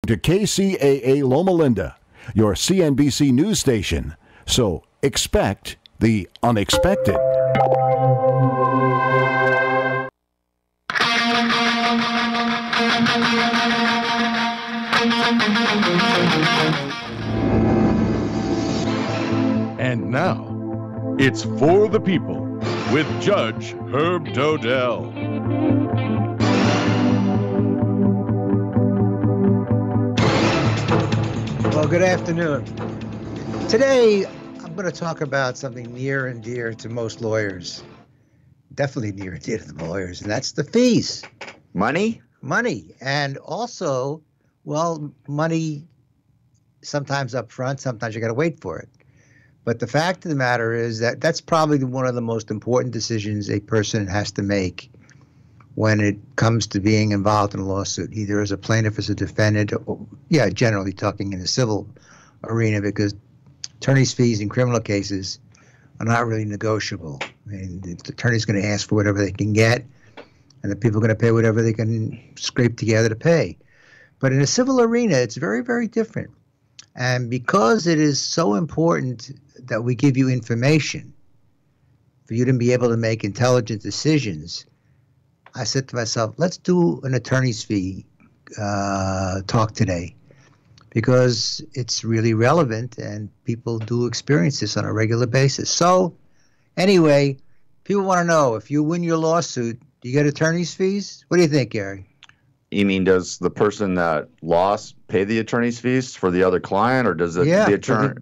to KCAA Loma Linda, your CNBC news station. So expect the unexpected. And now, it's For the People with Judge Herb Dodell. Well, good afternoon. Today, I'm going to talk about something near and dear to most lawyers. Definitely near and dear to the lawyers, and that's the fees. Money? Money. And also, well, money sometimes up front, sometimes you got to wait for it. But the fact of the matter is that that's probably one of the most important decisions a person has to make when it comes to being involved in a lawsuit, either as a plaintiff, as a defendant, or, generally talking in the civil arena, because attorney's fees in criminal cases are not really negotiable. I mean, the attorney's going to ask for whatever they can get, and the people are going to pay whatever they can scrape together to pay. But in a civil arena, it's very, very different. And because it is so important that we give you information for you to be able to make intelligent decisions, I said to myself, let's do an attorney's fee talk today, because it's really relevant and people do experience this on a regular basis. So anyway, people want to know, if you win your lawsuit, do you get attorney's fees? What do you think, Gary? You mean, does the person that lost pay the attorney's fees for the other client, or does it the attorney?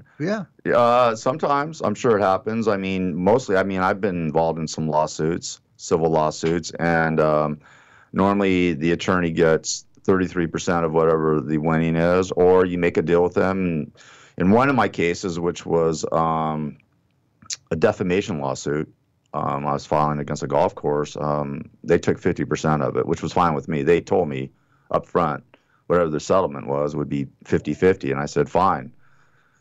Sometimes. I'm sure it happens. I mean, mostly, I've been involved in some lawsuits, civil lawsuits, and normally the attorney gets 33% of whatever the winning is, or you make a deal with them. In one of my cases, which was a defamation lawsuit, I was filing against a golf course. They took 50% of it, which was fine with me. They told me up front whatever the settlement was would be 50-50, and I said fine,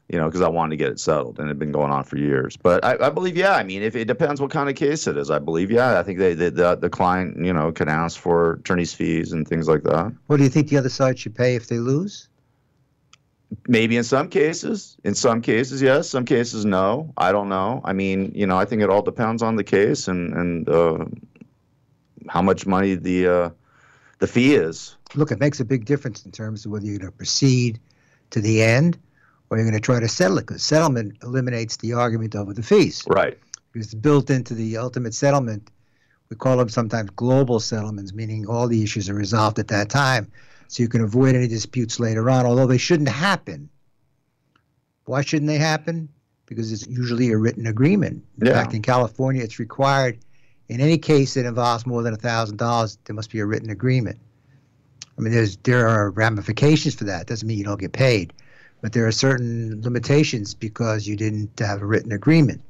because I wanted to get it settled, and it had been going on for years. But I believe, if it depends what kind of case it is. I believe, I think the client, can ask for attorney's fees and things like that. What do you think the other side should pay if they lose? Maybe in some cases. In some cases, yes. Some cases, no. I don't know. I think it all depends on the case and how much money the fee is. Look, it makes a big difference in terms of whether you're going to proceed to the end or you're going to try to settle it, because settlement eliminates the argument over the fees. Right. Because built into the ultimate settlement, we call them sometimes global settlements, meaning all the issues are resolved at that time, so you can avoid any disputes later on, although they shouldn't happen. Why shouldn't they happen? Because it's usually a written agreement. In fact, in California, it's required in any case that involves more than $1,000, there must be a written agreement. There are ramifications for that. It doesn't mean you don't get paid, but there are certain limitations because you didn't have a written agreement.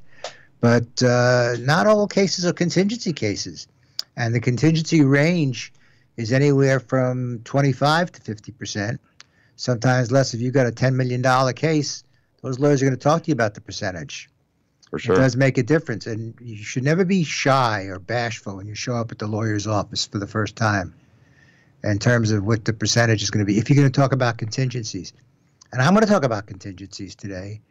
But not all cases are contingency cases, and the contingency range is anywhere from 25 to 50%, sometimes less. If you've got a $10 million case, those lawyers are going to talk to you about the percentage. For sure. It does make a difference, and you should never be shy or bashful when you show up at the lawyer's office for the first time in terms of what the percentage is going to be, if you're going to talk about contingencies. And I'm going to talk about contingencies today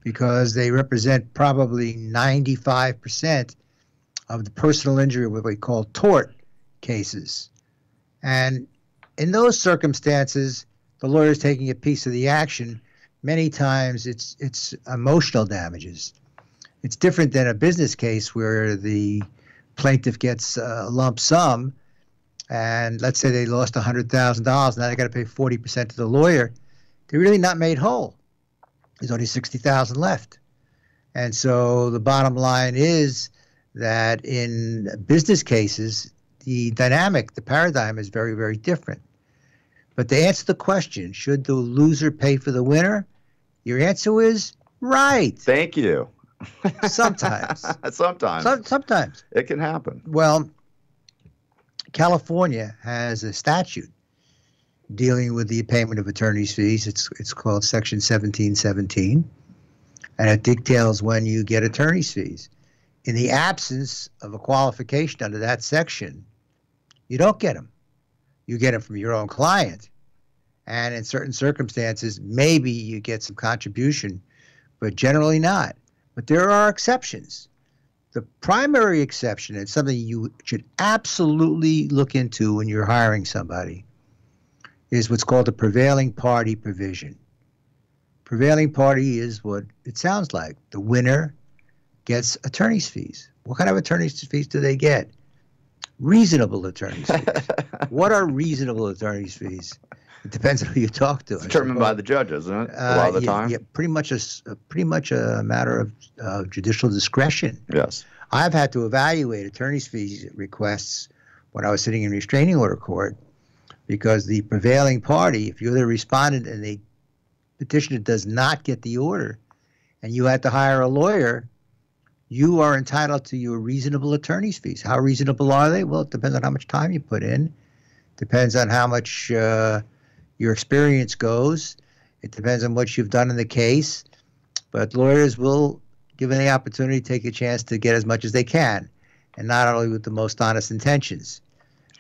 because they represent probably 95% of the personal injury, what we call tort cases. And in those circumstances, the lawyer's taking a piece of the action. Many times it's emotional damages. It's different than a business case where the plaintiff gets a lump sum, and let's say they lost $100,000. Now they got to pay 40% to the lawyer. They're really not made whole. There's only $60,000 left. And so the bottom line is that in business cases, the dynamic, the paradigm is very, very different. But to answer the question, should the loser pay for the winner? Your answer is right. Thank you. Sometimes. Sometimes. It can happen. Well, California has a statute dealing with the payment of attorney's fees. It's called Section 1717, and it details when you get attorney's fees. In the absence of a qualification under that section, you don't get them. You get them from your own client. And in certain circumstances, maybe you get some contribution, but generally not. But there are exceptions. The primary exception, and something you should absolutely look into when you're hiring somebody, is what's called the prevailing party provision. Prevailing party is what it sounds like. The winner gets attorney's fees. What kind of attorney's fees do they get? Reasonable attorney's fees. What are reasonable attorney's fees? It depends on who you talk to. It's determined by the judge, isn't it? A lot of the time. Yeah, pretty much a matter of judicial discretion. Yes. I've had to evaluate attorney's fees requests when I was sitting in restraining order court, because the prevailing party, if you're the respondent and the petitioner does not get the order, and you had to hire a lawyer, you are entitled to your reasonable attorney's fees. How reasonable are they? Well, it depends on how much time you put in. Depends on how much your experience goes. It depends on what you've done in the case. But lawyers will, given the opportunity, take a chance to get as much as they can, and not only with the most honest intentions.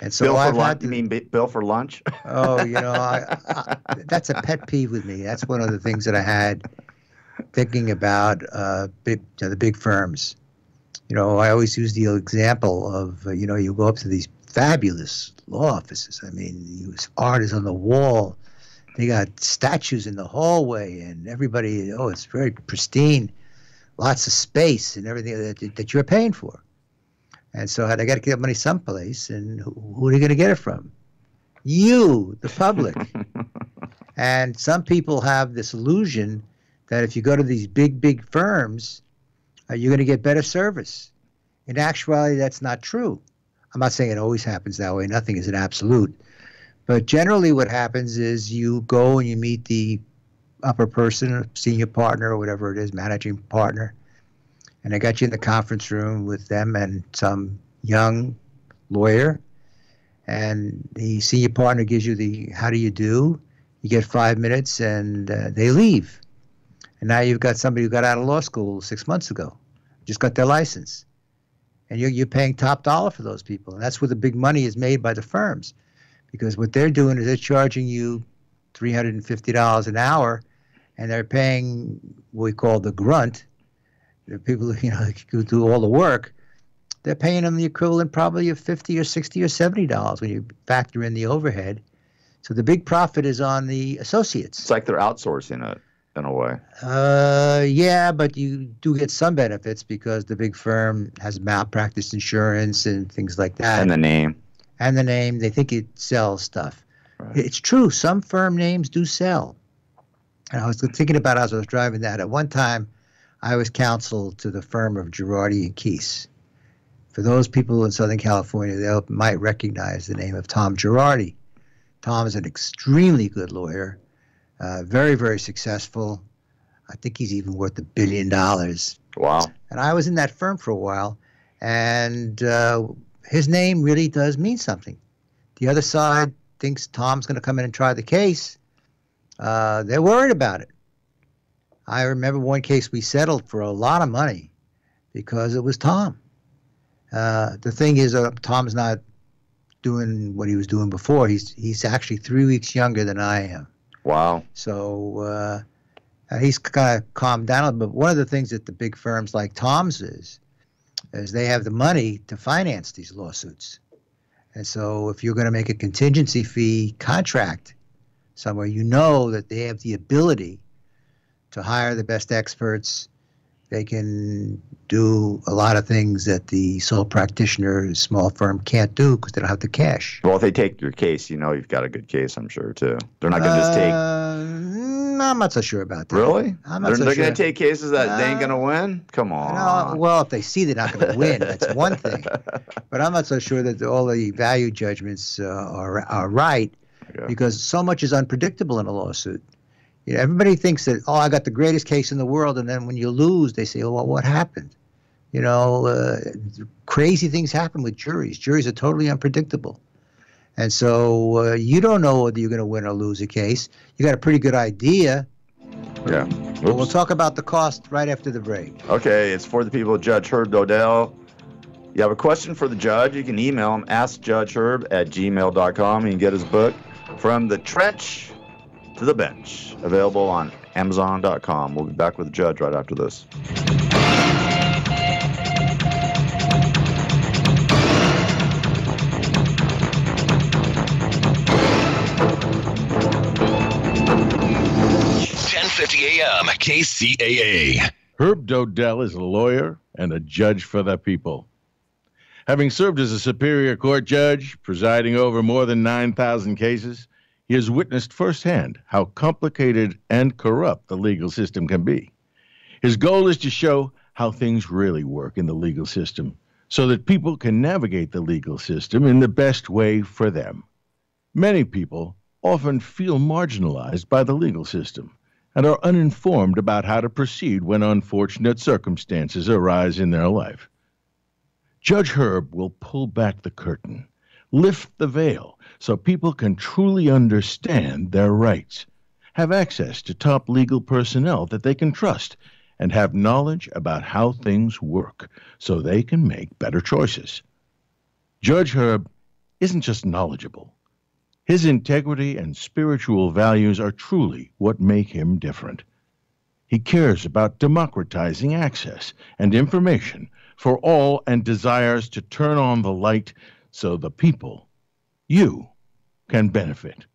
And so Bill for lunch? You mean bill for lunch? Oh, that's a pet peeve with me. That's one of the things that I had thinking about the big firms. I always use the example of, you go up to these fabulous law offices. I mean, art is on the wall. They got statues in the hallway, and everybody, it's very pristine. Lots of space and everything that you're paying for. And so they got to get money someplace, and who are they going to get it from? You, the public. And some people have this illusion that if you go to these big firms, you're going to get better service. In actuality, that's not true. I'm not saying it always happens that way. Nothing is an absolute. But generally what happens is you go and you meet the upper person, senior partner, or whatever it is, managing partner, and they got you in the conference room with them and some young lawyer, and the senior partner gives you the how do you do. You get 5 minutes, and they leave. And now you've got somebody who got out of law school 6 months ago, just got their license. And you're paying top dollar for those people. And that's where the big money is made by the firms. Because what they're doing is they're charging you $350 an hour, and they're paying what we call the grunt, the people who do all the work. They're paying them the equivalent probably of $50 or $60 or $70 when you factor in the overhead. So the big profit is on the associates. It's like they're outsourcing it in a way. Yeah, but you do get some benefits because the big firm has malpractice insurance and things like that. And the name. And the name. They think it sells stuff. Right. It's true. Some firm names do sell. And I was thinking about as I was driving that. At one time, I was counsel to the firm of Girardi and Keese. For those people in Southern California, they might recognize the name of Tom Girardi. Tom is an extremely good lawyer, very, very successful. I think he's even worth $1 billion. Wow. And I was in that firm for a while, and his name really does mean something. The other side thinks Tom's going to come in and try the case. They're worried about it. I remember one case we settled for a lot of money because it was Tom. The thing is, Tom's not doing what he was doing before. He's actually 3 weeks younger than I am. Wow. So he's kind of calmed down a little bit. But one of the things that the big firms like Tom's is they have the money to finance these lawsuits. And so if you're going to make a contingency fee contract somewhere, you know that they have the ability to hire the best experts. They can do a lot of things that the sole practitioner, small firm can't do because they don't have the cash. Well, if they take your case, you've got a good case, I'm sure, too. They're not going to just take... I'm not so sure about that. Really? I'm not so sure. They're going to take cases that they ain't going to win? Come on. No, well, if they see they're not going to win, that's one thing. But I'm not so sure that all the value judgments are right, because so much is unpredictable in a lawsuit. Everybody thinks that, I got the greatest case in the world, and then when you lose, they say, well, what happened? Crazy things happen with juries. Juries are totally unpredictable. And so you don't know whether you're going to win or lose a case. You got a pretty good idea. Yeah. But we'll talk about the cost right after the break. Okay, it's for the people, Judge Herb Dodell. You have a question for the judge, you can email him, askjudgeherb@gmail.com. You can get his book, From the Trench to the Bench, available on Amazon.com. We'll be back with the Judge right after this. AM KCAA. Herb Dodell is a lawyer and a judge for the people. Having served as a Superior Court judge, presiding over more than 9,000 cases, he has witnessed firsthand how complicated and corrupt the legal system can be. His goal is to show how things really work in the legal system so that people can navigate the legal system in the best way for them. Many people often feel marginalized by the legal system and are uninformed about how to proceed when unfortunate circumstances arise in their life. Judge Herb will pull back the curtain, lift the veil, so people can truly understand their rights, have access to top legal personnel that they can trust, and have knowledge about how things work so they can make better choices. Judge Herb isn't just knowledgeable. His integrity and spiritual values are truly what make him different. He cares about democratizing access and information for all and desires to turn on the light so the people, you, can benefit.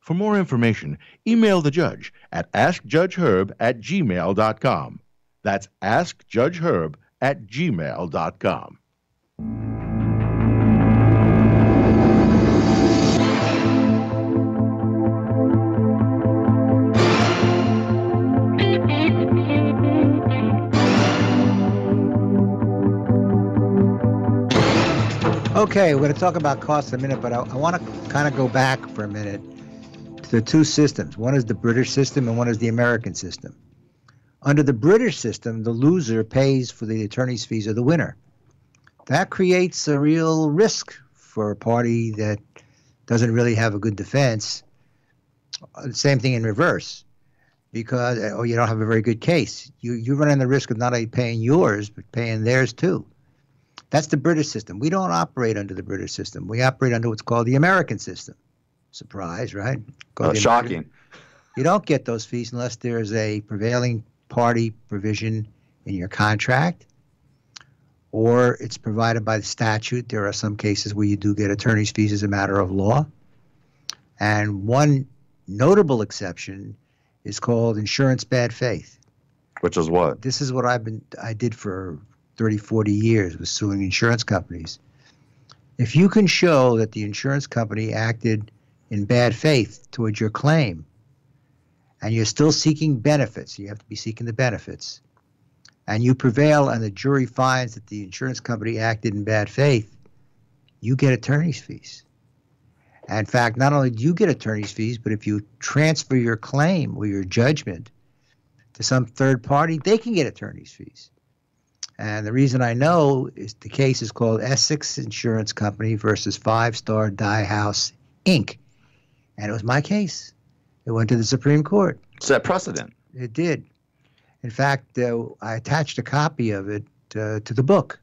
For more information, email the judge at askjudgeherb@gmail.com. That's askjudgeherb@gmail.com. Okay, we're going to talk about costs in a minute, but I want to kind of go back for a minute to the two systems. One is the British system and one is the American system. Under the British system, the loser pays for the attorney's fees of the winner. That creates a real risk for a party that doesn't really have a good defense. Same thing in reverse, because you don't have a very good case. You run the risk of not only paying yours, but paying theirs too. That's the British system. We don't operate under the British system. We operate under what's called the American system. Surprise, right? Shocking. You don't get those fees unless there's a prevailing party provision in your contract, or it's provided by the statute. There are some cases where you do get attorney's fees as a matter of law. And one notable exception is called insurance bad faith. Which is what? This is what I did for 30, 40 years, was suing insurance companies. If you can show that the insurance company acted in bad faith towards your claim, and you're still seeking benefits, you have to be seeking the benefits, and you prevail and the jury finds that the insurance company acted in bad faith, you get attorney's fees. And in fact, not only do you get attorney's fees, but if you transfer your claim or your judgment to some third party, they can get attorney's fees. And the reason I know is the case is called Essex Insurance Company versus Five Star Dye House, Inc. And it was my case. It went to the Supreme Court. Set precedent. It did. In fact, I attached a copy of it to the book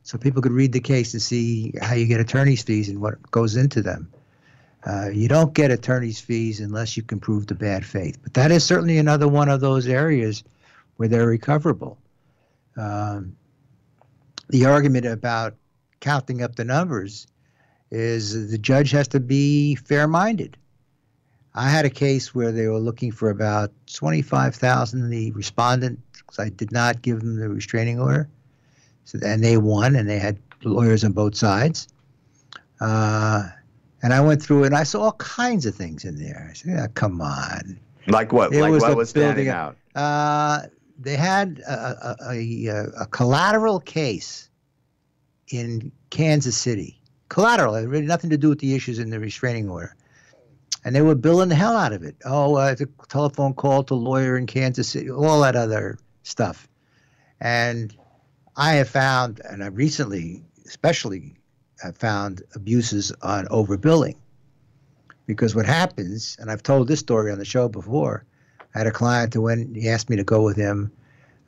so people could read the case and see how you get attorney's fees and what goes into them. You don't get attorney's fees unless you can prove the bad faith. But that is certainly another one of those areas where they're recoverable. The argument about counting up the numbers is the judge has to be fair-minded. I had a case where they were looking for about $25,000. The respondent, because I did not give them the restraining order, and they won, and they had lawyers on both sides. And I went through it, and I saw all kinds of things in there. I said, come on. Like what? Like what was standing out? They had a collateral case in Kansas City. Collateral. It had really nothing to do with the issues in the restraining order. And they were billing the hell out of it. The telephone call to lawyer in Kansas City, all that other stuff. And I have found, and I recently especially have found abuses on overbilling. Because what happens, and I've told this story on the show before, I had a client who, when he asked me to go with him,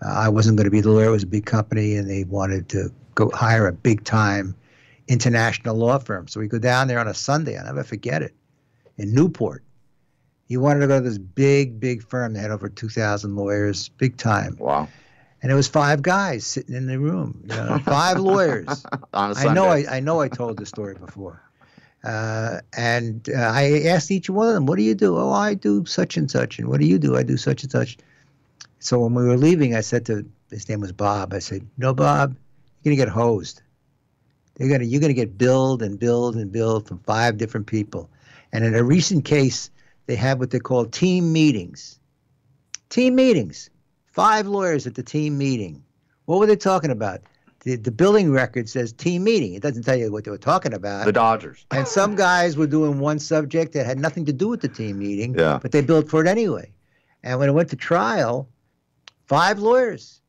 I wasn't going to be the lawyer. It was a big company, and they wanted to go hire a big-time international law firm. So we go down there on a Sunday. I'll never forget it. In Newport. He wanted to go to this big firm that had over 2,000 lawyers, big time. Wow. And it was 5 guys sitting in the room, 5 lawyers. On a Sunday. I know I told the story before. And I asked each one of them, what do you do? Oh, I do such and such. And what do you do? I do such and such. So when we were leaving, I said to, his name was Bob, I said, no, Bob, you're going to get hosed. You're going to get billed from 5 different people. And in a recent case, they had what they call team meetings. Team meetings. 5 lawyers at the team meeting. What were they talking about? The billing record says team meeting. It doesn't tell you what they were talking about. The Dodgers. And some guys were doing one subject that had nothing to do with the team meeting, but they billed for it anyway. And when it went to trial, 5 lawyers.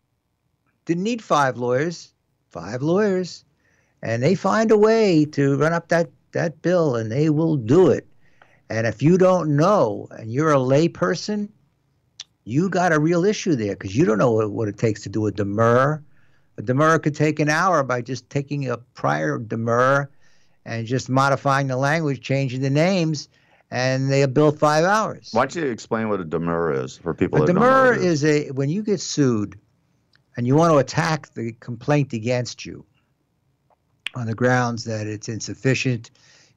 Didn't need 5 lawyers. 5 lawyers. And they find a way to run up that bill, and they will do it. And if you don't know, and you're a lay person, you got a real issue there because you don't know what it takes to do a demur. A demur could take an hour by just taking a prior demur and just modifying the language, changing the names, and they bill 5 hours. Why don't you explain what a demur is for people that don't know? A demur is when you get sued and you want to attack the complaint against you on the grounds that it's insufficient,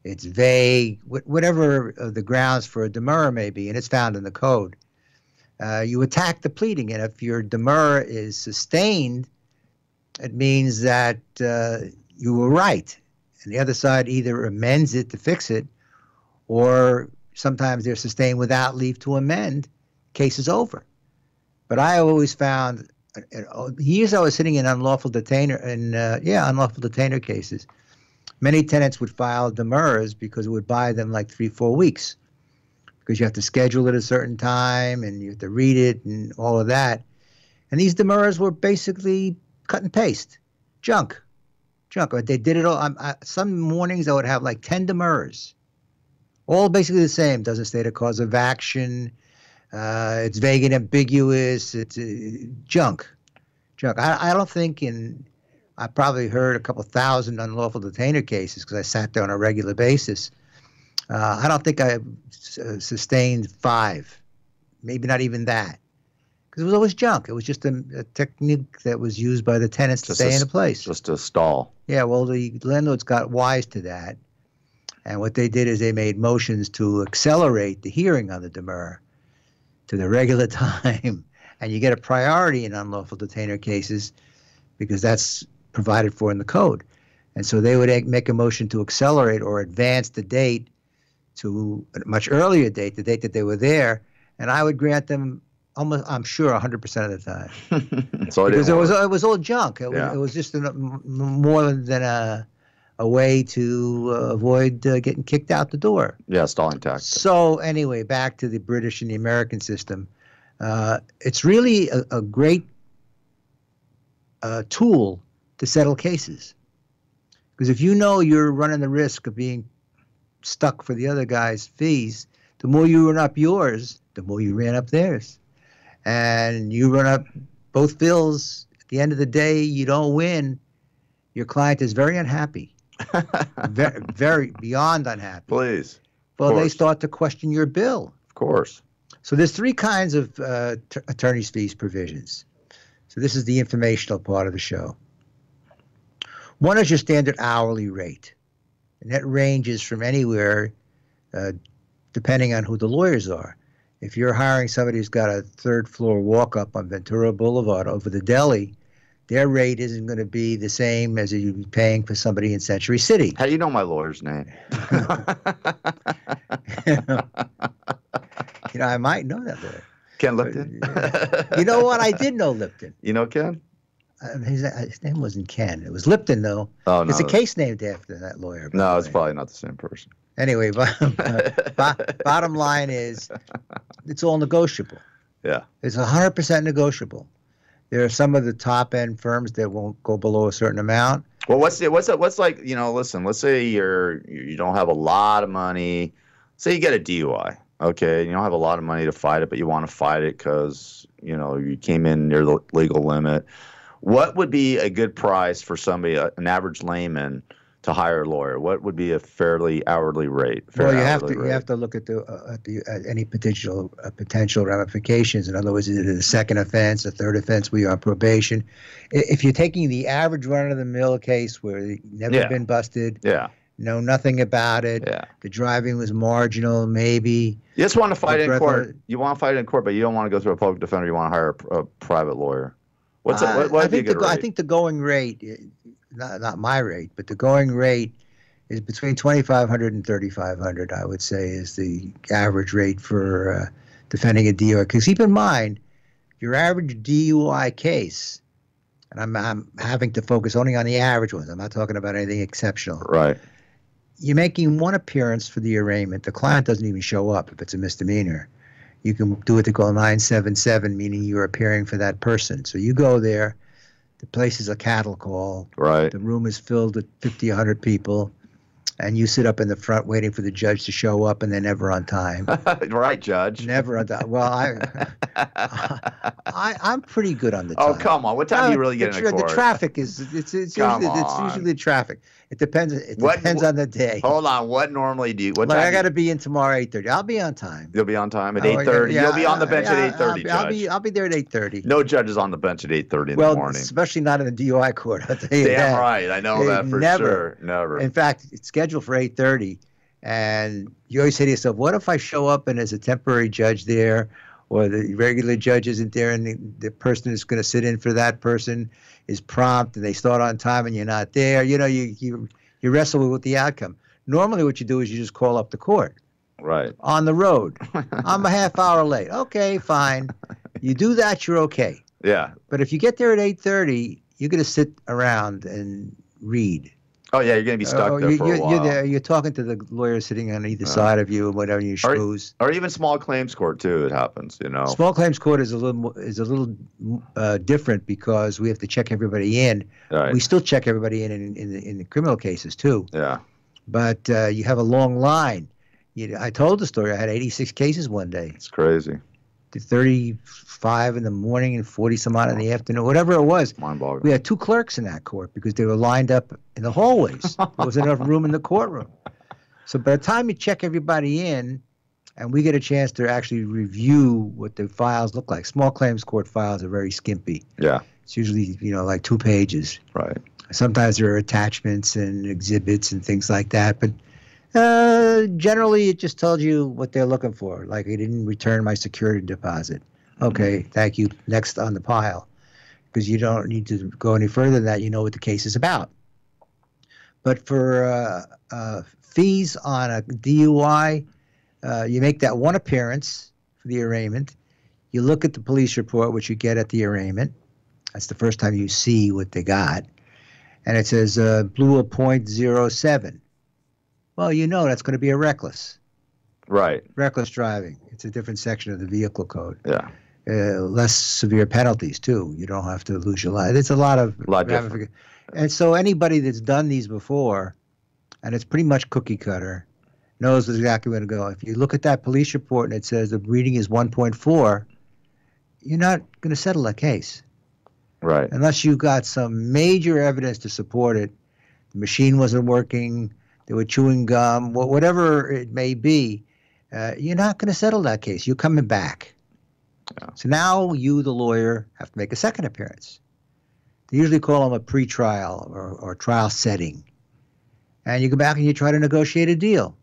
it's vague, whatever the grounds for a demur may be, and it's found in the code. You attack the pleading, and if your demur is sustained, it means that you were right. And the other side either amends it to fix it, or sometimes they're sustained without leave to amend. Case is over. But I always found, years I was sitting in unlawful detainer, unlawful detainer cases. Many tenants would file demurs because it would buy them like 3-4 weeks, because you have to schedule it a certain time and you have to read it and all of that. And these demurs were basically cut and paste, junk. They did it all. Some mornings I would have like 10 demurs, all basically the same. Doesn't state a cause of action. It's vague and ambiguous. It's junk. I don't think I probably heard a couple thousand unlawful detainer cases because I sat there on a regular basis. I don't think I sustained 5, maybe not even that, because it was always junk. It was just a technique that was used by the tenants to stay in a place. Just a stall. Yeah, well, the landlords got wise to that, and what they did is they made motions to accelerate the hearing on the demur to the regular time, and you get a priority in unlawful detainer cases because that's provided for in the code. And so they would make a motion to accelerate or advance the date to a much earlier date, the date that they were there, and I would grant them almost, I'm sure, 100% of the time. So because it was all junk. It was just more than a way to avoid getting kicked out the door. Yeah, stalling tactics. So anyway, back to the British and the American system. It's really a great tool to settle cases. Because if you know you're running the risk of being stuck for the other guy's fees, the more you run up yours, the more you ran up theirs. And you run up both bills. At the end of the day, you don't win. Your client is very unhappy. very, very beyond unhappy. Please. Well, they start to question your bill. Of course. So there's 3 kinds of attorney's fees provisions. So this is the informational part of the show. One is your standard hourly rate. And that ranges from anywhere, depending on who the lawyers are. If you're hiring somebody who's got a 3rd floor walk-up on Ventura Boulevard over the deli, their rate isn't going to be the same as you'd be paying for somebody in Century City. How do you know my lawyer's name? I might know that lawyer. Ken Lipton? You know what? I did know Lipton. You know Ken? His name wasn't Ken. It was Lipton, though. Oh, no. It's a case named after that lawyer. No, it's probably not the same person. Anyway, bottom line is it's all negotiable. Yeah. It's 100% negotiable. There are some of the top-end firms that won't go below a certain amount. Well, what's like, listen, let's say you don't have a lot of money. Say you get a DUI. Okay, you don't have a lot of money to fight it, but you want to fight it because, you came in near the legal limit. What would be a good price for somebody, an average layman, to hire a lawyer? What would be a fairly hourly rate? Well, you have to look at any potential ramifications. In other words, is it a second offense, a third offense where you're on probation? If you're taking the average run-of-the-mill case where you've never been busted, know nothing about it, the driving was marginal, maybe. You just want to fight in court. You want to fight in court, but you don't want to go through a public defender. You want to hire a private lawyer. What I think the going rate, not my rate, but the going rate is between $2,500 and $3,500. I would say is the average rate for defending a DUI. Because keep in mind, your average DUI case, and I'm having to focus only on the average ones. I'm not talking about anything exceptional. Right. You're making one appearance for the arraignment. The client doesn't even show up if it's a misdemeanor. You can do what they call 977, meaning you're appearing for that person. So you go there. The place is a cattle call. Right. The room is filled with 50, 100 people. And you sit up in the front waiting for the judge to show up, and they're never on time. Right, Judge. Never on time. Well, I'm pretty good on the time. Oh, come on. What time do you really get in a court? The traffic is it's usually traffic. It depends. It depends on the day. Hold on. What normally do you? What time? I got to be in tomorrow 8:30. I'll be on time. You'll be on time at 8:30. You'll be on the bench at 8:30, Judge. I'll be there at 8:30. No judge is on the bench at 8:30 in the morning. Especially not in the DUI court. I'll tell you Damn that. right. I know that for sure. Never. In fact, it's scheduled for 8:30, and you always say to yourself, "What if I show up and there's a temporary judge there, or the regular judge isn't there, and the person that's going to sit in for that person is prompt, and they start on time, and you're not there?" You know, you wrestle with the outcome. Normally, what you do is you just call up the court. Right. On the road. I'm a half hour late. Okay, fine. You do that, you're okay. Yeah. But if you get there at 8:30, you're going to sit around and read. Oh, yeah, you're going to be stuck there for a while. You're talking to the lawyer sitting on either side of you, and whatever you schmooze. Or even small claims court, too, it happens, you know. Small claims court is a little different because we have to check everybody in. Right. We still check everybody in the criminal cases, too. Yeah. But you have a long line. I told the story. I had 86 cases one day. It's crazy. 35 in the morning and 40 some odd in the afternoon, whatever it was. Mind-boggling. We had 2 clerks in that court because they were lined up in the hallways. There wasn't enough room in the courtroom. So by the time you check everybody in and we get a chance to actually review what the files look like, small claims court files are very skimpy. Yeah. It's usually, like 2 pages. Right. Sometimes there are attachments and exhibits and things like that, but generally, it just told you what they're looking for. Like, I didn't return my security deposit. Okay, thank you. Next on the pile. Because you don't need to go any further than that. You know what the case is about. But for fees on a DUI, you make that one appearance for the arraignment. You look at the police report, which you get at the arraignment. That's the first time you see what they got. And it says blew a .07. Well, that's going to be a reckless. Right. Reckless driving. It's a different section of the vehicle code. Yeah. Less severe penalties, too. You don't have to lose your life. It's a lot different. And so anybody that's done these before, and it's pretty much cookie cutter, knows exactly where to go. If you look at that police report and it says the reading is 1.4, you're not going to settle that case. Right. Unless you got some major evidence to support it. The machine wasn't working. They were chewing gum, whatever it may be, you're not going to settle that case. You're coming back. Yeah. So now you, the lawyer, have to make a second appearance. They usually call them a pretrial or trial setting. And you go back and you try to negotiate a deal.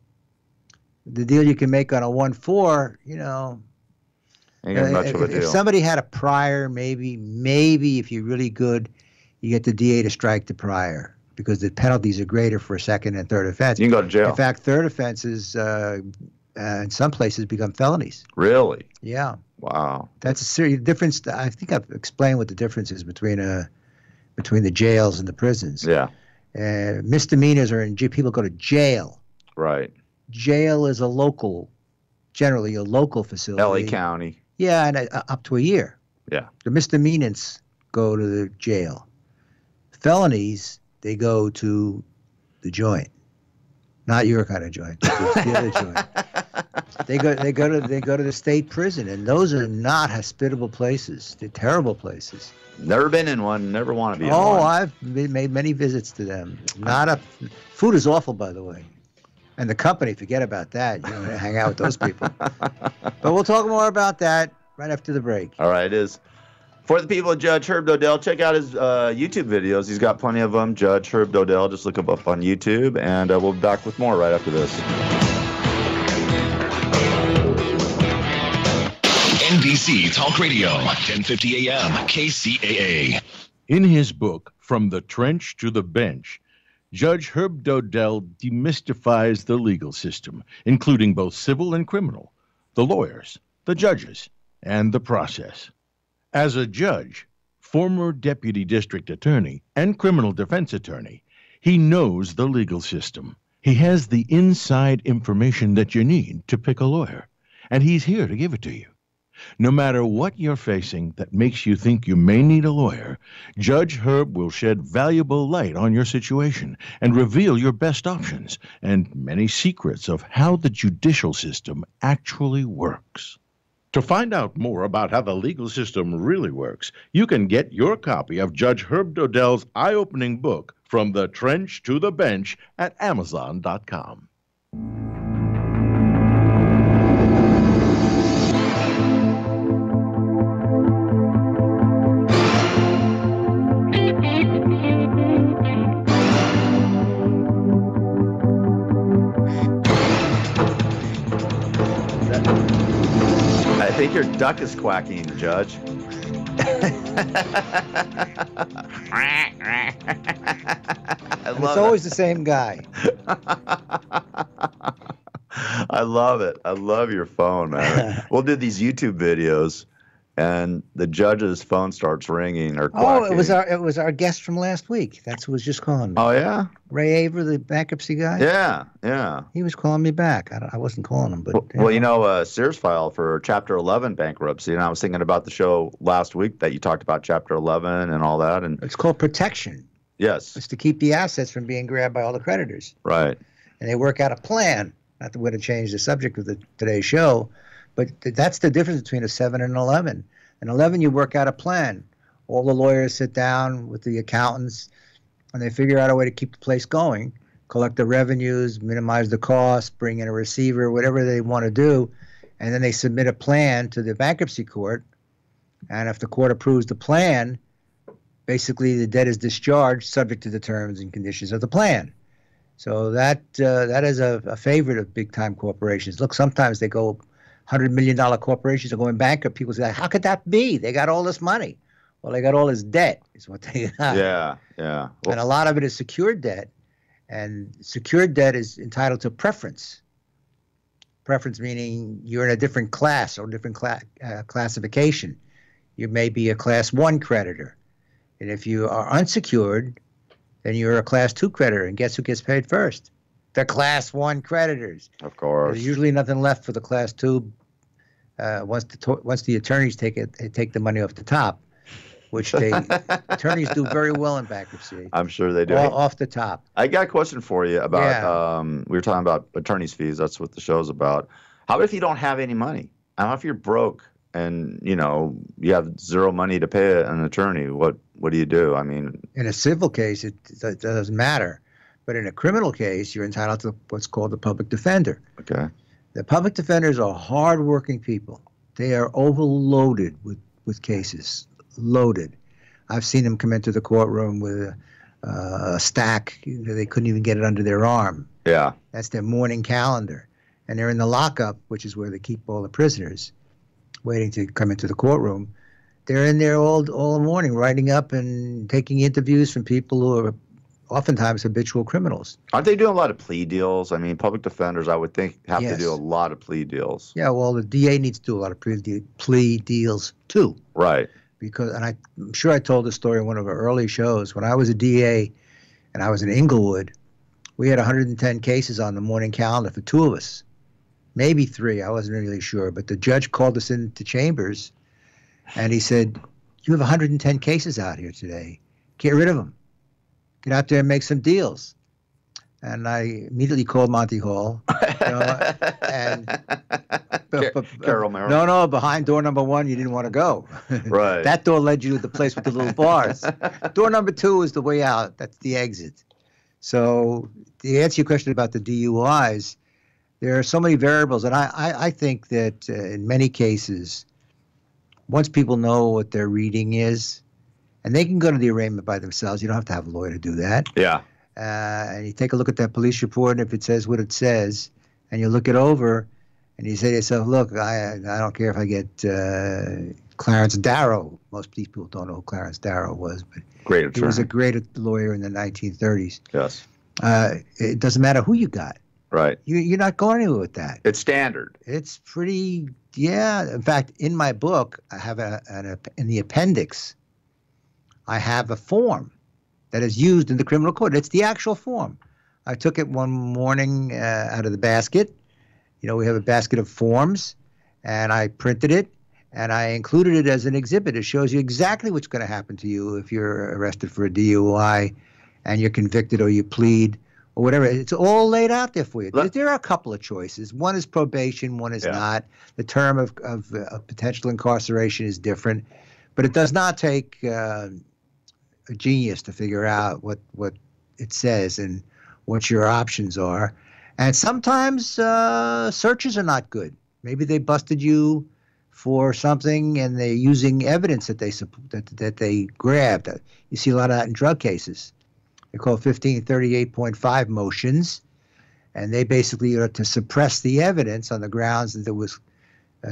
The deal you can make on a 1-4, ain't much of a deal. If somebody had a prior, maybe if you're really good, you get the DA to strike the prior. Because the penalties are greater for a second and third offense. You can go to jail. In fact, third offenses in some places become felonies. Really? Yeah. Wow. That's a serious difference. I think I've explained what the difference is between the jails and the prisons. Yeah. Misdemeanors are in jail. People go to jail. Right. Jail is generally a local facility. LA County. Yeah, and up to a year. Yeah. The misdemeanants go to the jail. Felonies, they go to the joint. Not your kind of joint, the other joint. They go to the state prison, and those are not hospitable places. They're terrible places. Never been in one. Never want to be in one. Oh, I've made many visits to them. Food is awful, by the way. And the company, forget about that. You don't hang out with those people. But we'll talk more about that right after the break. All right, it is. For the people of Judge Herb Dodell, check out his YouTube videos. He's got plenty of them. Judge Herb Dodell, just look him up on YouTube. And we'll be back with more right after this. NBC Talk Radio, 1050 AM, KCAA. In his book, From the Trench to the Bench, Judge Herb Dodell demystifies the legal system, including both civil and criminal, the lawyers, the judges, and the process. As a judge, former deputy district attorney, and criminal defense attorney, he knows the legal system. He has the inside information that you need to pick a lawyer, and he's here to give it to you. No matter what you're facing that makes you think you may need a lawyer, Judge Herb will shed valuable light on your situation and reveal your best options and many secrets of how the judicial system actually works. To find out more about how the legal system really works, you can get your copy of Judge Herb Dodell's eye-opening book, From the Trench to the Bench, at Amazon.com. I think your duck is quacking, Judge. It's always the same guy. I love it. I love your phone, man. We'll do these YouTube videos, and the judge's phone starts ringing or quacking. Oh, it was our guest from last week. That's who was just calling me. Oh, yeah? Ray Aver, the bankruptcy guy? Yeah. He was calling me back. I wasn't calling him, but... Well, Sears filed for Chapter 11 bankruptcy, and I was thinking about the show last week that you talked about Chapter 11 and all that. And it's called protection. Yes. It's to keep the assets from being grabbed by all the creditors. Right. And they work out a plan. Not that we're going to change the subject of today's show, but that's the difference between a 7 and an 11. In 11, you work out a plan. All the lawyers sit down with the accountants, and they figure out a way to keep the place going, collect the revenues, minimize the costs, bring in a receiver, whatever they want to do, and then they submit a plan to the bankruptcy court. And if the court approves the plan, basically the debt is discharged subject to the terms and conditions of the plan. So that is a favorite of big-time corporations. Look, sometimes they go $100 million corporations are going bankrupt. People say, how could that be? They got all this money. Well, they got all this debt is what they got. Yeah. Well, and a lot of it is secured debt. And secured debt is entitled to preference. Preference meaning you're in a different class or different classification. You may be a Class 1 creditor. And if you are unsecured, then you're a Class 2 creditor. And guess who gets paid first? The Class 1 creditors. Of course. There's usually nothing left for the Class 2 once the attorneys take the money off the top, which attorneys do very well in bankruptcy. I'm sure they do. Off the top. I got a question for you about, we were talking about attorney's fees. That's what the show's about. How if you don't have any money? How if you're broke and, you have zero money to pay an attorney? What do you do? I mean, in a civil case, it doesn't matter. But in a criminal case, you're entitled to what's called the public defender. Okay. The public defenders are hardworking people. They are overloaded with cases, loaded. I've seen them come into the courtroom with a stack. They couldn't even get it under their arm. Yeah. That's their morning calendar. And they're in the lockup, which is where they keep all the prisoners, waiting to come into the courtroom. They're in there all morning, writing up and taking interviews from people who are oftentimes habitual criminals. Aren't they doing a lot of plea deals? I mean, public defenders, I would think, have to do a lot of plea deals. Yeah, well, the DA needs to do a lot of plea deals too. Right. And I'm sure I told this story in one of our early shows. When I was a DA and I was in Inglewood, we had 110 cases on the morning calendar for two of us, maybe three. I wasn't really sure. But the judge called us into chambers, and he said, "You have 110 cases out here today. Get rid of them. Get out there and make some deals." And I immediately called Monty Hall, and Carol Merrill. No, behind door number 1, you didn't want to go. Right. That door led you to the place with the little bars. Door number 2 is the way out. That's the exit. So to answer your question about the DUIs, there are so many variables, and I think that in many cases, once people know what their reading is, and they can go to the arraignment by themselves. You don't have to have a lawyer to do that. Yeah. And you take a look at that police report, and if it says what it says, and you look it over, and you say to yourself, look, I don't care if I get Clarence Darrow. Most people don't know who Clarence Darrow was, but great attorney. He was a great lawyer in the 1930s. Yes. It doesn't matter who you got. Right. You're not going anywhere with that. It's standard. It's pretty, yeah. In fact, in my book, I have in the appendix, I have a form that is used in the criminal code. It's the actual form. I took it one morning out of the basket. You know, we have a basket of forms, and I printed it, and I included it as an exhibit. It shows you exactly what's going to happen to you if you're arrested for a DUI and you're convicted or you plead or whatever. It's all laid out there for you. There are a couple of choices. One is probation, one is not. The term of potential incarceration is different, but it does not take a genius to figure out what it says and what your options are. And sometimes searches are not good. Maybe they busted you for something and they're using evidence that they grabbed. You see a lot of that in drug cases. They're called 1538.5 motions, and they basically are to suppress the evidence on the grounds that it was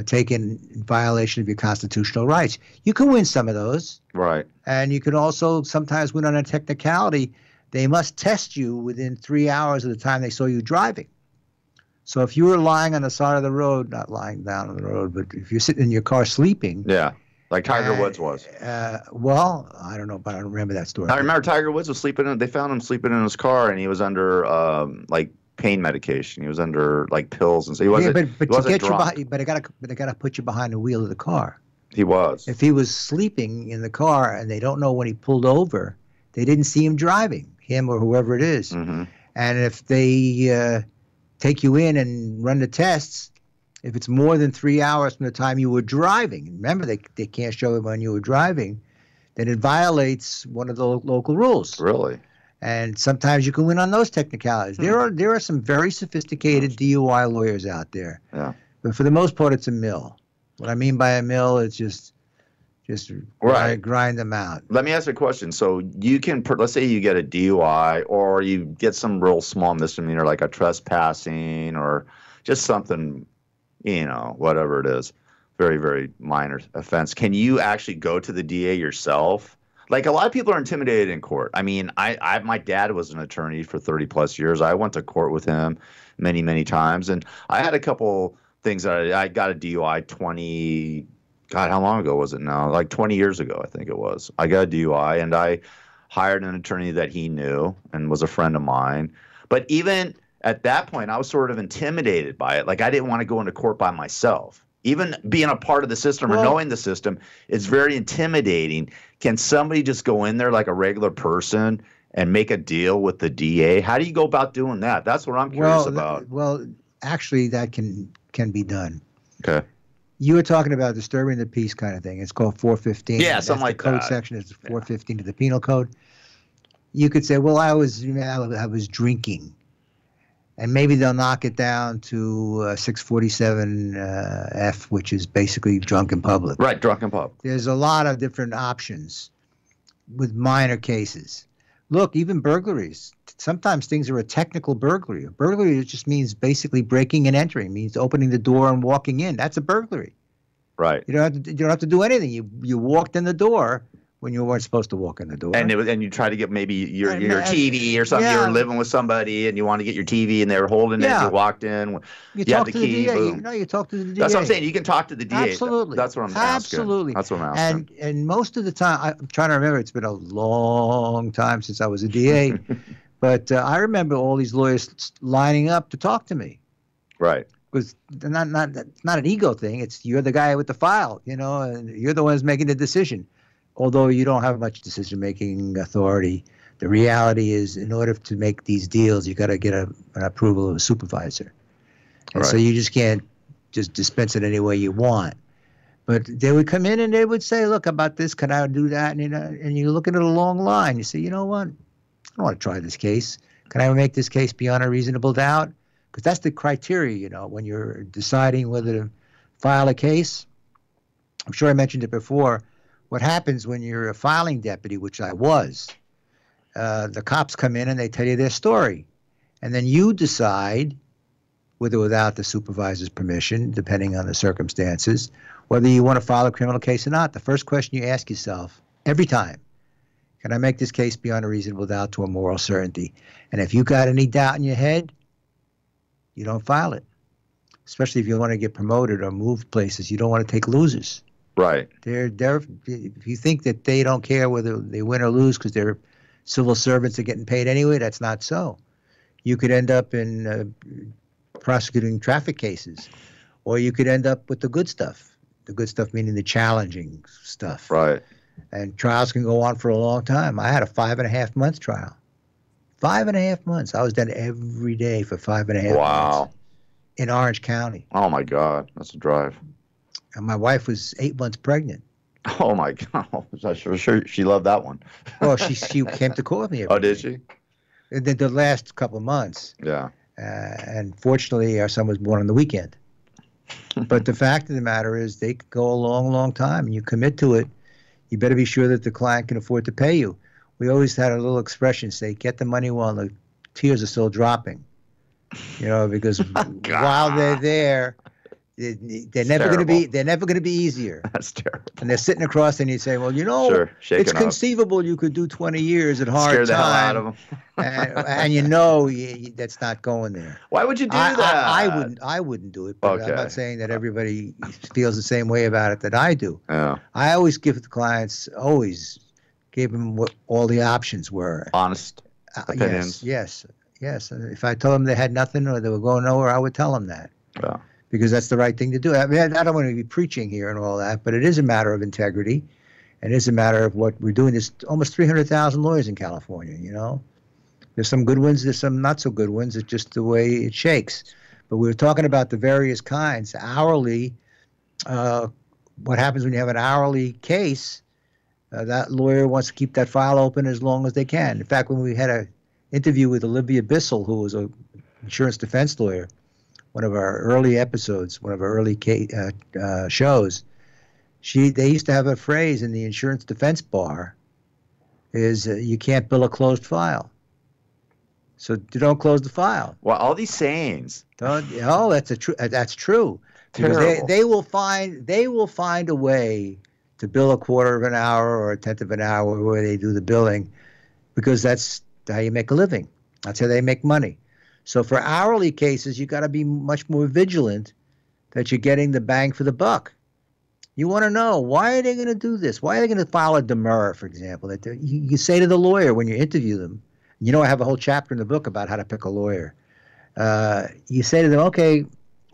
taken in violation of your constitutional rights. You can win some of those. Right. And you can also sometimes win on a technicality. They must test you within 3 hours of the time they saw you driving. So if you were lying on the side of the road, not lying down on the road, but if you're sitting in your car sleeping. Yeah, like Tiger Woods was. Well, I don't know, but I don't remember that story. I remember Tiger Woods was sleeping. They found him sleeping in his car, and he was under like pain medication. He was under like pills, and so he wasn't. Yeah, but he wasn't to get drunk. you behind, they gotta put you behind the wheel of the car. He was. If he was sleeping in the car and they don't know when he pulled over, they didn't see him driving, him or whoever it is. Mm-hmm. And if they take you in and run the tests, if it's more than 3 hours from the time you were driving, remember they can't show it when you were driving, then it violates one of the local rules. Really? And sometimes you can win on those technicalities. There are some very sophisticated DUI lawyers out there. Yeah. But for the most part, it's a mill. What I mean by a mill is just grind them out. Let me ask you a question. So you can, let's say you get a DUI or you get some real small misdemeanor like a trespassing or just something, you know, whatever it is, very, very minor offense. Can you actually go to the DA yourself? Like a lot of people are intimidated in court. I mean, my dad was an attorney for 30 plus years. I went to court with him many, many times. And I had a couple things that I got a DUI God, how long ago was it now? Like 20 years ago, I think it was. I got a DUI, and I hired an attorney that he knew and was a friend of mine. But even at that point, I was sort of intimidated by it. Like I didn't want to go into court by myself. Even being a part of the system or knowing the system, it's very intimidating. Can somebody just go in there like a regular person and make a deal with the DA? How do you go about doing that? That's what I'm curious about. Well, actually, that can be done. Okay. You were talking about disturbing the peace kind of thing. It's called 415. Yeah, something like that. The code section is 415 to the penal code. You could say, well, I was drinking. And maybe they'll knock it down to 647F, which is basically drunk in public. Right, drunk in public. There's a lot of different options with minor cases. Look, even burglaries. Sometimes things are a technical burglary. A burglary just means basically breaking and entering. It means opening the door and walking in. That's a burglary. Right. You don't have to do anything. You walked in the door when you weren't supposed to walk in the door. And you try to get maybe your TV or something. You were living with somebody and you want to get your TV and they were holding it. You walked in. You had the key. You talk to the DA. That's what I'm saying. You can talk to the DA. Absolutely. That's what I'm asking. Absolutely. That's what I'm asking. And most of the time, I'm trying to remember. It's been a long time since I was a DA, but I remember all these lawyers lining up to talk to me. Right. Because it's not an ego thing. It's you're the guy with the file, and you're the one who's making the decision. Although you don't have much decision-making authority, the reality is in order to make these deals, you got to get an approval of a supervisor. And so you just can't just dispense it any way you want. But they would come in and they would say, look, about this, can I do that? And you look at a long line. You say, you know what? I don't want to try this case. Can I make this case beyond a reasonable doubt? Because that's the criteria, when you're deciding whether to file a case. I'm sure I mentioned it before. What happens when you're a filing deputy, which I was, the cops come in and they tell you their story. And then you decide, with or without the supervisor's permission, depending on the circumstances, whether you want to file a criminal case or not. The first question you ask yourself every time, can I make this case beyond a reasonable doubt to a moral certainty? And if you got any doubt in your head, you don't file it. Especially if you want to get promoted or move places, you don't want to take losers. Right. If you think that they don't care whether they win or lose because they're civil servants are getting paid anyway, that's not so. You could end up in prosecuting traffic cases, or you could end up with the good stuff. The good stuff meaning the challenging stuff. Right. And trials can go on for a long time. I had a 5.5 month trial. 5.5 months. I was done every day for 5.5 months. Wow. In Orange County. Oh my God, that's a drive. And my wife was 8 months pregnant. Oh my God, I'm sure she loved that one. Well, she came to court with me every did day. she? The last couple of months. Yeah. And fortunately, our son was born on the weekend. But the fact of the matter is they could go a long, long time. And you commit to it, you better be sure that the client can afford to pay you. We always had a little expression say, get the money while the tears are still dropping. Because while they're there, they're never going to be easier. That's terrible. And they're sitting across, and you say, well, it's conceivable you could do 20 years at hard Scare the hell out time, of them. and that's not going there. Why would you do that? I wouldn't do it. But I'm not saying that everybody feels the same way about it that I do. Yeah. I always give the clients, gave them what all the options were. Honest opinions. Yes. And if I told them they had nothing or they were going nowhere, I would tell them that. Yeah. Because that's the right thing to do. I mean, I don't want to be preaching here and all that, but it is a matter of integrity. And it is a matter of what we're doing. There's almost 300,000 lawyers in California, There's some good ones, there's some not so good ones. It's just the way it shakes. But we were talking about the various kinds. Hourly, what happens when you have an hourly case, that lawyer wants to keep that file open as long as they can. In fact, when we had an interview with Olivia Bissell, who was an insurance defense lawyer, one of our early episodes, one of our early shows, they used to have a phrase in the insurance defense bar is you can't bill a closed file. So you don't close the file. Well, all these sayings. That's true. Because they will find a way to bill a quarter of an hour or a tenth of an hour where they do the billing, because that's how you make a living. That's how they make money. So for hourly cases, you got to be much more vigilant that you're getting the bang for the buck. You want to know, why are they going to do this? Why are they going to file a demurrer, for example? You say to the lawyer when you interview them, I have a whole chapter in the book about how to pick a lawyer. You say to them, okay,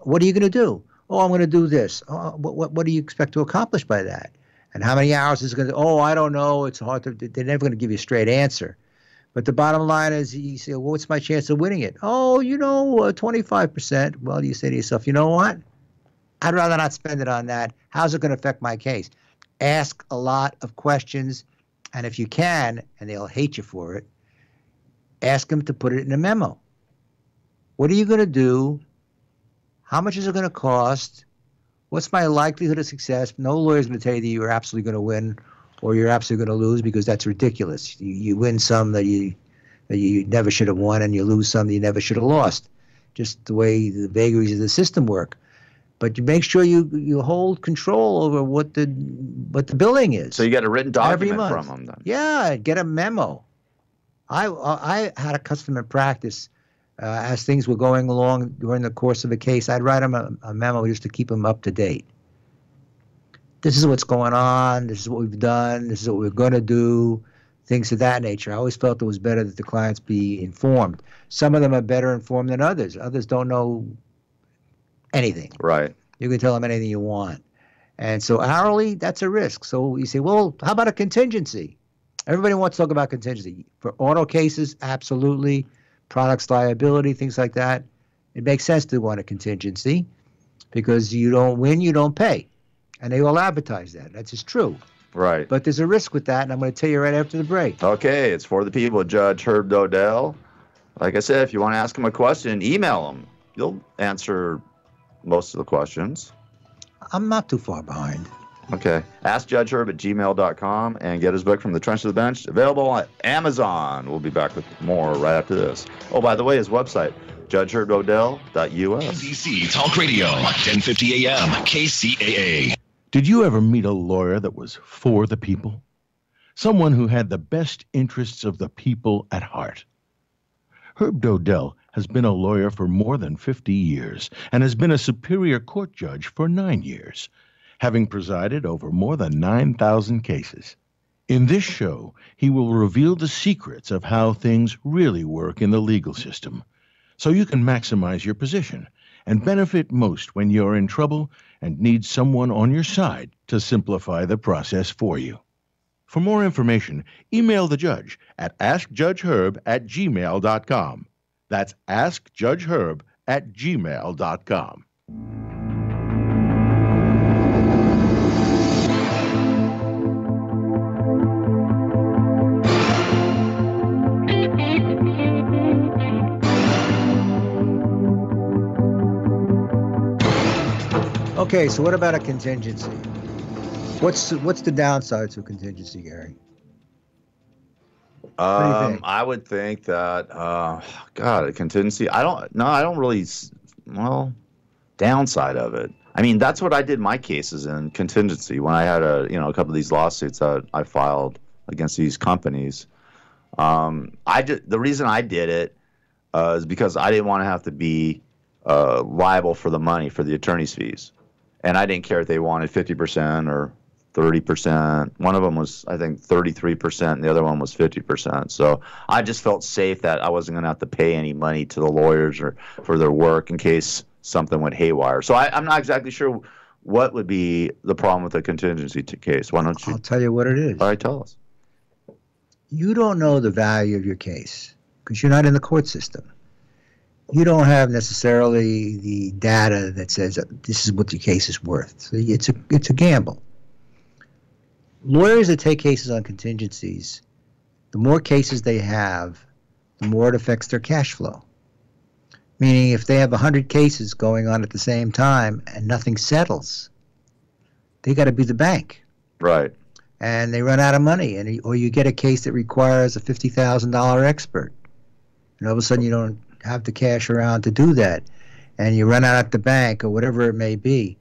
what are you going to do? Oh, I'm going to do this. Oh, what do you expect to accomplish by that? And how many hours is it going to? Oh, I don't know. It's hard to. They're never going to give you a straight answer. But the bottom line is, you say, well, what's my chance of winning it? Oh, 25%. Well, you say to yourself, you know what? I'd rather not spend it on that. How's it going to affect my case? Ask a lot of questions. And if you can, and they'll hate you for it, ask them to put it in a memo. What are you going to do? How much is it going to cost? What's my likelihood of success? No lawyer is going to tell you that you're absolutely going to win or you're absolutely going to lose, because that's ridiculous. You win some that you never should have won, and you lose some that you never should have lost. Just the way the vagaries of the system work. But you make sure you hold control over what the billing is. So you get a written document from them then? Yeah, get a memo. I had a custom in practice. As things were going along during the course of a case, I'd write them a memo just to keep them up to date. This is what's going on. This is what we've done. This is what we're going to do. Things of that nature. I always felt it was better that the clients be informed. Some of them are better informed than others. Others don't know anything. Right. You can tell them anything you want. And so hourly, that's a risk. So you say, well, how about a contingency? Everybody wants to talk about contingency. For auto cases, absolutely. Products liability, things like that. It makes sense to want a contingency. because you don't win, you don't pay. And they all advertise that. That's just true. Right. But there's a risk with that, and I'm going to tell you right after the break. Okay, it's for the people. Judge Herb Dodell. Like I said, if you want to ask him a question, email him. You'll answer most of the questions. I'm not too far behind. Okay. AskJudgeHerb@gmail.com and get his book From the Trench to the Bench. Available on Amazon. We'll be back with more right after this. Oh, by the way, his website, JudgeHerbDodell.us. NBC Talk Radio, 1050 AM, KCAA. Did you ever meet a lawyer that was for the people? Someone who had the best interests of the people at heart? Herb Dodell has been a lawyer for more than 50 years and has been a Superior Court judge for 9 years, having presided over more than 9,000 cases. In this show, he will reveal the secrets of how things really work in the legal system, so you can maximize your position and benefit most when you're in trouble and need someone on your side to simplify the process for you. For more information, email the judge at askjudgeherb@gmail.com. That's askjudgeherb@gmail.com. Okay, so what about a contingency? What's the downside to a contingency, Gary? What do you think? I would think that, a contingency. I don't really, downside of it. I mean, that's what I did my cases in contingency when I had a couple of these lawsuits that I filed against these companies. The reason I did it is because I didn't want to have to be liable for the money for the attorney's fees. And I didn't care if they wanted 50% or 30%. One of them was, I think, 33%, and the other one was 50%. So I just felt safe that I wasn't going to have to pay any money to the lawyers or for their work in case something went haywire. So I'm not exactly sure what would be the problem with a contingency case. Why don't you? I'll tell you what it is. All right, tell us. You don't know the value of your case because you're not in the court system. You don't have necessarily the data that says this is what your case is worth. So it's a gamble. Lawyers that take cases on contingencies, the more cases they have, the more it affects their cash flow. Meaning if they have 100 cases going on at the same time and nothing settles, they got to be the bank. Right. And they run out of money, or you get a case that requires a $50,000 expert. And all of a sudden you don't have the cash around to do that, and you run out at the bank or whatever it may be,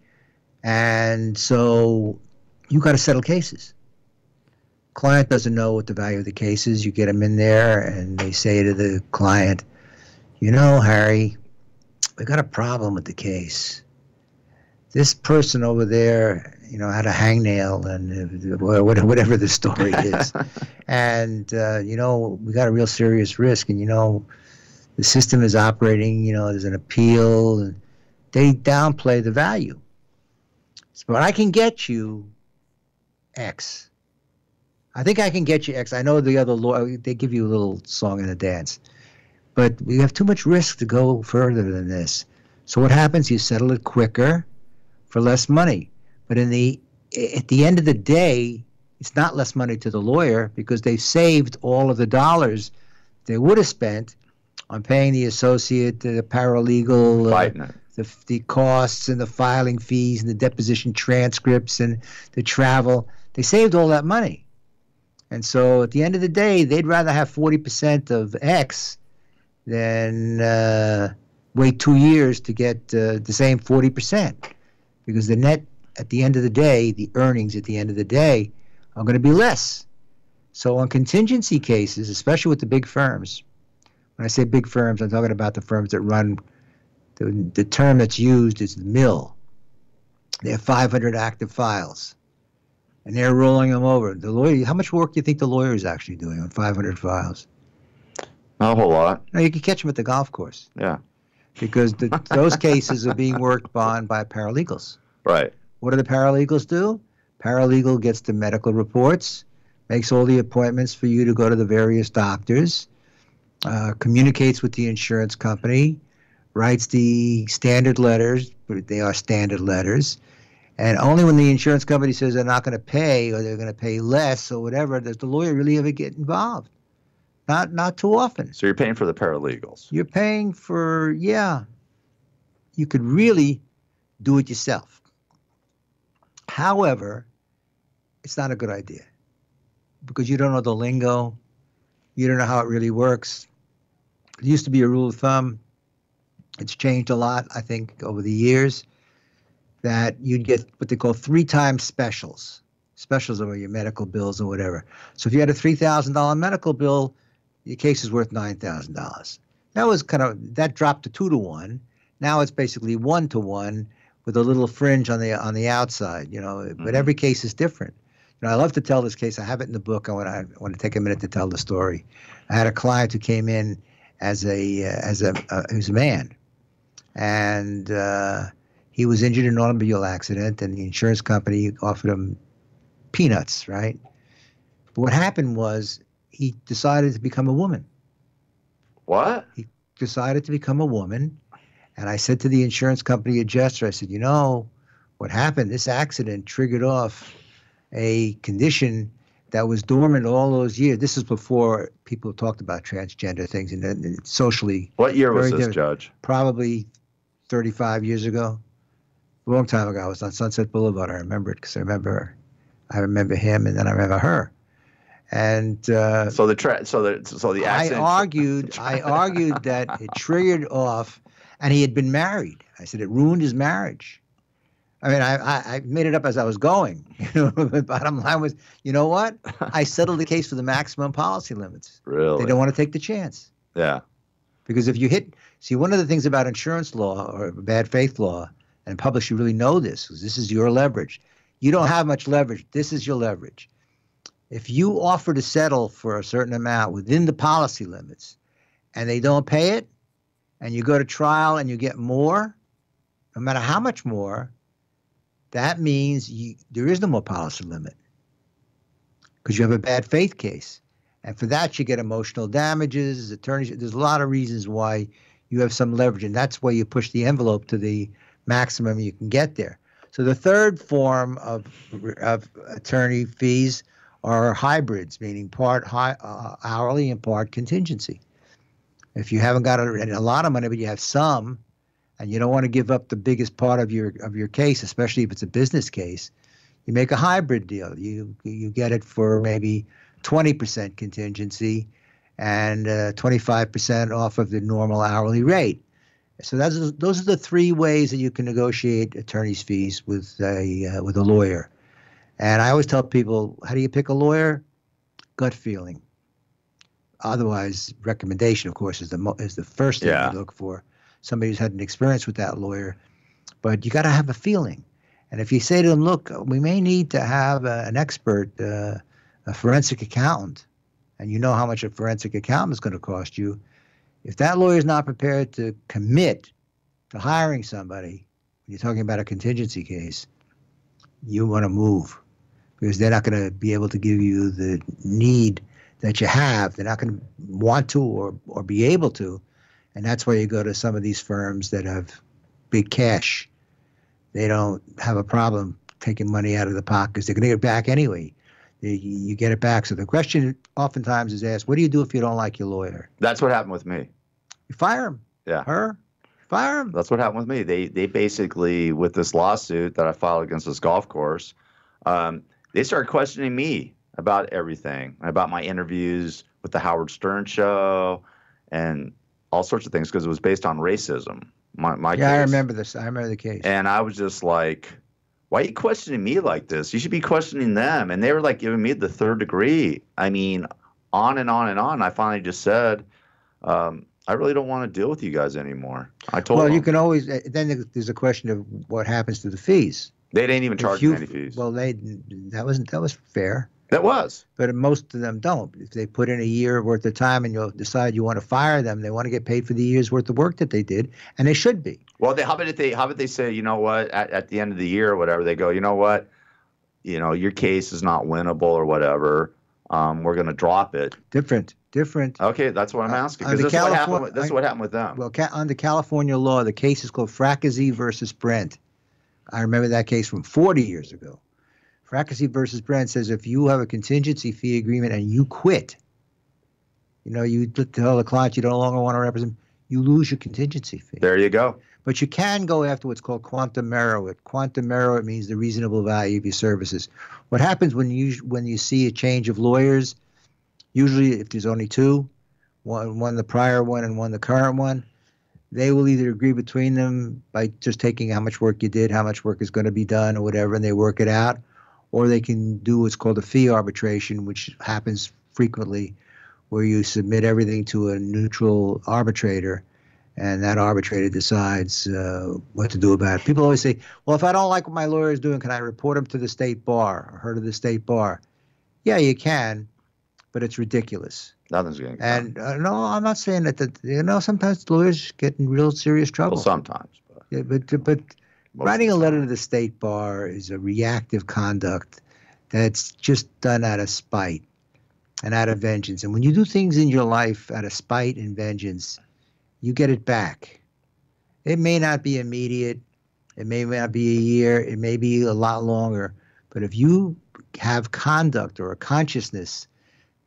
and so you got to settle cases. Client doesn't know what the value of the case is. You get them in there, and they say to the client, Harry, we got a problem with the case. This person over there, had a hangnail and whatever the story is, and we got a real serious risk, and the system is operating, there's an appeal, and they downplay the value. But I can get you X. I think I can get you X. I know the other lawyer, they give you a little song and a dance. But we have too much risk to go further than this. So what happens? You settle it quicker for less money. But at the end of the day, it's not less money to the lawyer because they've saved all of the dollars they would have spent on paying the associate, the paralegal, the costs and the filing fees and the deposition transcripts and the travel. They saved all that money. And so at the end of the day, they'd rather have 40% of X than wait 2 years to get the same 40%. Because the net at the end of the day, the earnings at the end of the day are going to be less. So on contingency cases, especially with the big firms, when I say big firms, I'm talking about the firms that run, the term that's used is the mill. They have 500 active files, and they're rolling them over. The lawyer, how much work do you think the lawyer is actually doing on 500 files? Not a whole lot. No, you can catch them at the golf course. Yeah. Because those cases are being worked on by paralegals. Right. What do the paralegals do? Paralegal gets the medical reports, makes all the appointments for you to go to the various doctors, communicates with the insurance company, writes the standard letters, but they are standard letters. And only when the insurance company says they're not going to pay or they're going to pay less or whatever, does the lawyer really ever get involved. Not too often. So you're paying for the paralegals. You're paying for, yeah. You could really do it yourself. However, it's not a good idea because you don't know the lingo. You don't know how it really works. It used to be a rule of thumb. It's changed a lot, I think, over the years, that you'd get what they call 3 times specials. Specials are your medical bills or whatever. So if you had a $3,000 medical bill, your case is worth $9,000. That dropped to 2 to 1. Now it's basically 1 to 1 with a little fringe on the outside, but every case is different. I love to tell this case. I have it in the book. I want to take a minute to tell the story. I had a client who came in as a man, and he was injured in an automobile accident, and the insurance company offered him peanuts, right? But what happened was he decided to become a woman. What? He decided to become a woman, and I said to the insurance company adjuster, I said, what happened? This accident triggered off a condition that was dormant all those years. This is before people talked about transgender things and socially. What year was this, Judge? Probably 35 years ago. A long time ago. I was on Sunset Boulevard. I remember it because I remember him, and then I remember her. And so the accident. I argued that it triggered off, and he had been married. I said it ruined his marriage. I mean, I made it up as I was going. The bottom line was, you know what? I settled the case for the maximum policy limits. Really? They don't want to take the chance. Yeah. Because if you see, one of the things about insurance law or bad faith law, and public should really know this, because this is your leverage. You don't have much leverage. This is your leverage. If you offer to settle for a certain amount within the policy limits, and they don't pay it, and you go to trial and you get more, no matter how much more, that means there is no more policy limit because you have a bad faith case. And for that, you get emotional damages, attorneys. There's a lot of reasons why you have some leverage, and that's why you push the envelope to the maximum you can get there. So the third form of attorney fees are hybrids, meaning part hourly and part contingency. If you haven't got a lot of money, but you have some, and you don't want to give up the biggest part of your case, especially if it's a business case, you make a hybrid deal. You get it for maybe 20% contingency and 25% off of the normal hourly rate. So those are the 3 ways that you can negotiate attorney's fees with a lawyer. And I always tell people, how do you pick a lawyer? Gut feeling. Otherwise, recommendation, of course, is the first thing you look for. Somebody who's had an experience with that lawyer, but you got to have a feeling. And if you say to them, look, we may need to have an expert, a forensic accountant, and you know how much a forensic accountant is going to cost you, if that lawyer is not prepared to commit to hiring somebody, when you're talking about a contingency case, you want to move because they're not going to be able to give you the need that you have. They're not going to want to or be able to. And that's why you go to some of these firms that have big cash. They don't have a problem taking money out of the pocket because they're going to get it back anyway. You get it back. So the question oftentimes is asked, what do you do if you don't like your lawyer? That's what happened with me. You fire him. Yeah. Her. Fire him. That's what happened with me. They basically, with this lawsuit that I filed against this golf course, they started questioning me about everything, about my interviews with the Howard Stern show and all sorts of things because it was based on racism. My case. I remember this. I remember the case. And I was just like, why are you questioning me like this? You should be questioning them. And they were like giving me the 3rd degree. I mean, on and on and on. I finally just said, I really don't want to deal with you guys anymore. I told them. Well, you can always – then there's a question of what happens to the fees. They didn't even charge me any fees. Well, that was fair. That was. But most of them don't. If they put in a year worth of time and you'll decide you want to fire them, they want to get paid for the year's worth of work that they did, and they should be. Well, how about they say, you know what, at the end of the year or whatever, they go, you know what, your case is not winnable or whatever. we're going to drop it. Different. Okay, that's what I'm asking. Because this is what happened with them. Well, under California law, the case is called Fracassi versus Brent. I remember that case from 40 years ago. Fracassi versus Brent says if you have a contingency fee agreement and you quit, you tell the client you no longer want to represent, you lose your contingency fee. There you go. But you can go after what's called quantum merit. Quantum merit means the reasonable value of your services. What happens when you see a change of lawyers, usually if there's only two, one the prior one and one the current one, they will either agree between them by just taking how much work you did, how much work is going to be done or whatever, and they work it out, or they can do what's called a fee arbitration, which happens frequently, where you submit everything to a neutral arbitrator, and that arbitrator decides what to do about it. People always say, well, if I don't like what my lawyer is doing, can I report him to the state bar or her to the state bar? Yeah, you can, but it's ridiculous. Nothing's going to get done. And no, I'm not saying that, sometimes lawyers get in real serious trouble. Well, sometimes. Yeah, but writing a letter to the state bar is a reactive conduct that's just done out of spite and out of vengeance. And when you do things in your life out of spite and vengeance, you get it back. It may not be immediate. It may not be a year. It may be a lot longer. But if you have conduct or a consciousness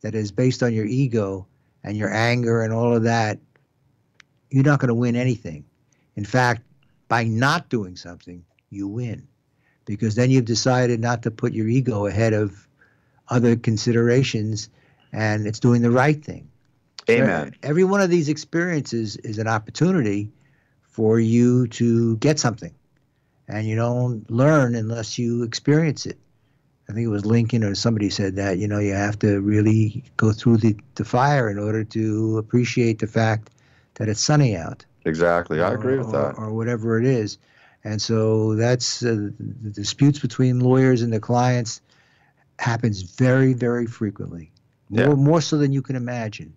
that is based on your ego and your anger and all of that, you're not going to win anything. In fact, by not doing something, you win. Because then you've decided not to put your ego ahead of other considerations, and it's doing the right thing. Amen. Every one of these experiences is an opportunity for you to get something. And you don't learn unless you experience it. I think it was Lincoln or somebody said that, you have to really go through the fire in order to appreciate the fact that it's sunny out. Exactly. I agree with that. Or whatever it is. And so that's the disputes between lawyers and the clients happens very, very frequently. More so than you can imagine.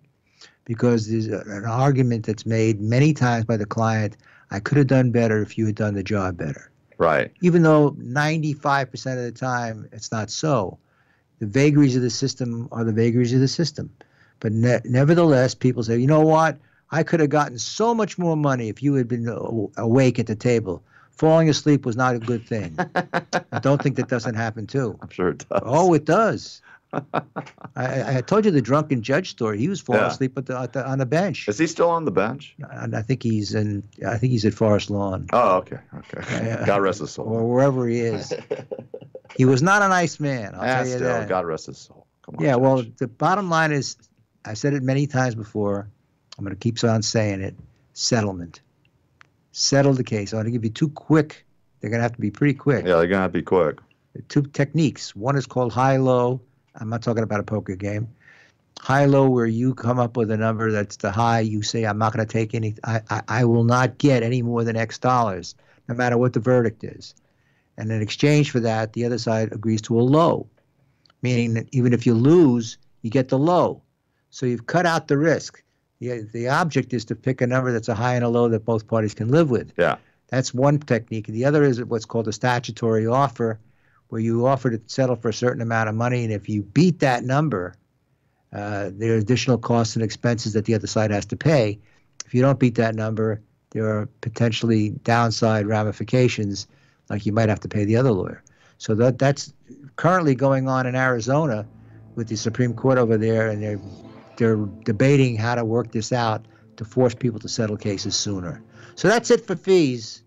Because there's an argument that's made many times by the client, I could have done better if you had done the job better. Right. Even though 95% of the time it's not so. The vagaries of the system are the vagaries of the system. But nevertheless, people say, you know what? I could have gotten so much more money if you had been awake at the table. Falling asleep was not a good thing. I don't think that doesn't happen too. I'm sure it does. Oh, it does. I told you the drunken judge story. He was falling asleep on the bench. Is he still on the bench? I think he's at Forest Lawn. Oh, okay. God rest his soul. Or wherever he is. He was not a nice man. I'll tell you that. God rest his soul. Come on. Yeah. Judge. Well, the bottom line is, I said it many times before. I'm going to keep on saying it. Settlement. Settle the case. I want to give you two quick. They're going to have to be pretty quick. Yeah, they're going to have to be quick. Two techniques. One is called high-low. I'm not talking about a poker game. High-low, where you come up with a number that's the high. You say, I'm not going to take any. I will not get any more than X dollars, no matter what the verdict is. And in exchange for that, the other side agrees to a low, meaning that even if you lose, you get the low. So you've cut out the risk. The object is to pick a number that's a high and a low that both parties can live with. Yeah. That's one technique. The other is what's called a statutory offer, where you offer to settle for a certain amount of money, and if you beat that number, there are additional costs and expenses that the other side has to pay. If you don't beat that number, there are potentially downside ramifications, like you might have to pay the other lawyer. So that's currently going on in Arizona with the Supreme Court over there, and they're debating how to work this out to force people to settle cases sooner. So that's it for fees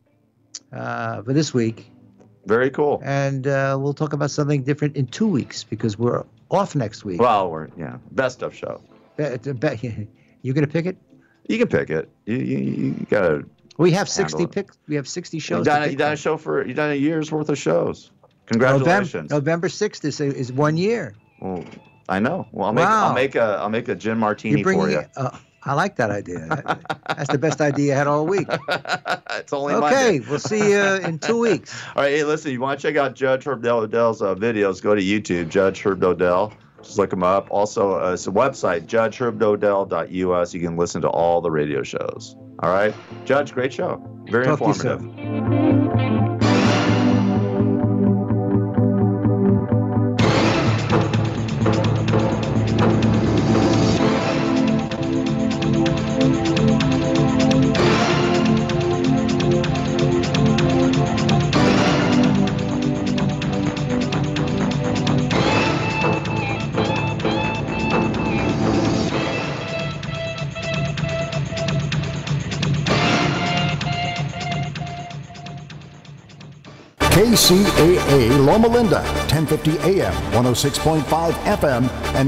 for this week. Very cool. And we'll talk about something different in 2 weeks because we're off next week. Well, best of show. You going to pick it? You can pick it. You got to. We have 60 picks. We have 60 shows. You done a year's worth of shows. Congratulations. November 6th is 1 year. Well, I know. Well, I'll make a gin martini for you. I like that idea. That's the best idea I had all week. It's only okay. Monday. We'll see you in 2 weeks. All right. Hey, listen. You want to check out Judge Herb Dodell's videos? Go to YouTube, Judge Herb Dodell. Just look him up. Also, it's a website, judgeherbdodell.us. You can listen to all the radio shows. All right, Judge. Great show. Very informative. KCAA Loma Linda, 1050 AM, 106.5 FM, and